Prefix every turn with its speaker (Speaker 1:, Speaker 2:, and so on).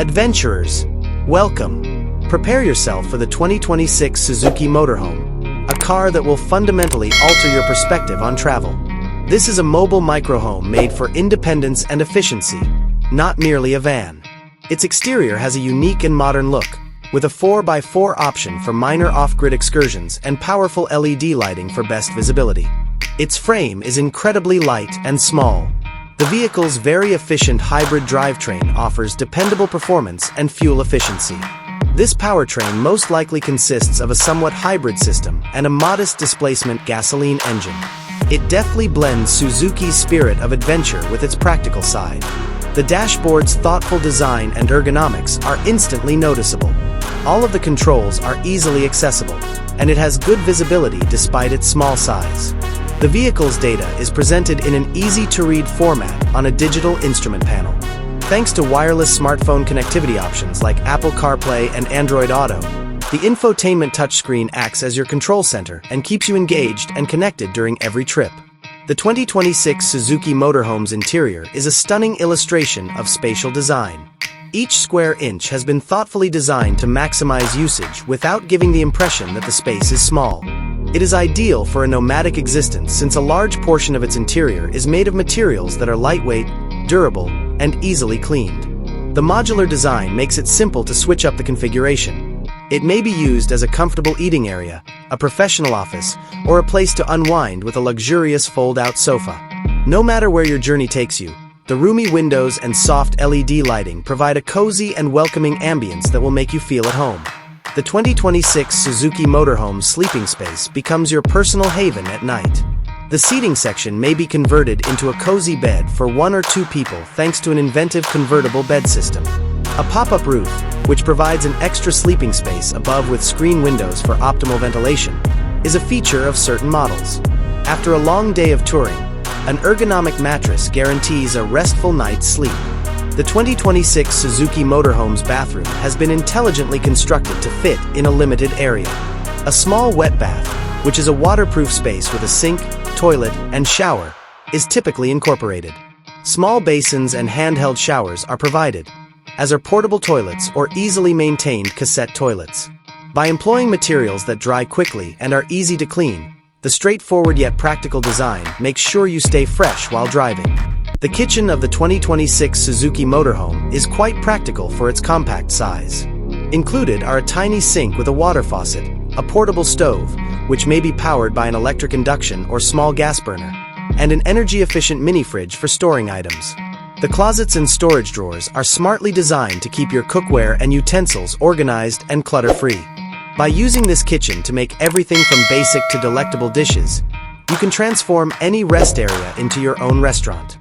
Speaker 1: Adventurers, welcome. Prepare yourself for the 2026 Suzuki Motorhome, a car that will fundamentally alter your perspective on travel. This is a mobile microhome made for independence and efficiency, not merely a van. Its exterior has a unique and modern look, with a 4x4 option for minor off-grid excursions and powerful LED lighting for best visibility. Its frame is incredibly light and small. The vehicle's very efficient hybrid drivetrain offers dependable performance and fuel efficiency. This powertrain most likely consists of a somewhat hybrid system and a modest displacement gasoline engine. It deftly blends Suzuki's spirit of adventure with its practical side. The dashboard's thoughtful design and ergonomics are instantly noticeable. All of the controls are easily accessible, and it has good visibility despite its small size. The vehicle's data is presented in an easy-to-read format on a digital instrument panel. Thanks to wireless smartphone connectivity options like Apple CarPlay and Android Auto, the infotainment touchscreen acts as your control center and keeps you engaged and connected during every trip. The 2026 Suzuki Motorhome's interior is a stunning illustration of spatial design. Each square inch has been thoughtfully designed to maximize usage without giving the impression that the space is small. It is ideal for a nomadic existence since a large portion of its interior is made of materials that are lightweight, durable, and easily cleaned. The modular design makes it simple to switch up the configuration. It may be used as a comfortable eating area, a professional office, or a place to unwind with a luxurious fold-out sofa. No matter where your journey takes you, the roomy windows and soft LED lighting provide a cozy and welcoming ambience that will make you feel at home. The 2026 Suzuki Motorhome sleeping space becomes your personal haven at night. The seating section may be converted into a cozy bed for 1 or 2 people thanks to an inventive convertible bed system. A pop-up roof, which provides an extra sleeping space above with screen windows for optimal ventilation, is a feature of certain models. After a long day of touring, an ergonomic mattress guarantees a restful night's sleep. The 2026 Suzuki Motorhome's bathroom has been intelligently constructed to fit in a limited area. A small wet bath, which is a waterproof space with a sink, toilet, and shower, is typically incorporated. Small basins and handheld showers are provided, as are portable toilets or easily maintained cassette toilets. By employing materials that dry quickly and are easy to clean, the straightforward yet practical design makes sure you stay fresh while driving. The kitchen of the 2026 Suzuki Motorhome is quite practical for its compact size. Included are a tiny sink with a water faucet, a portable stove, which may be powered by an electric induction or small gas burner, and an energy-efficient mini-fridge for storing items. The closets and storage drawers are smartly designed to keep your cookware and utensils organized and clutter-free. By using this kitchen to make everything from basic to delectable dishes, you can transform any rest area into your own restaurant.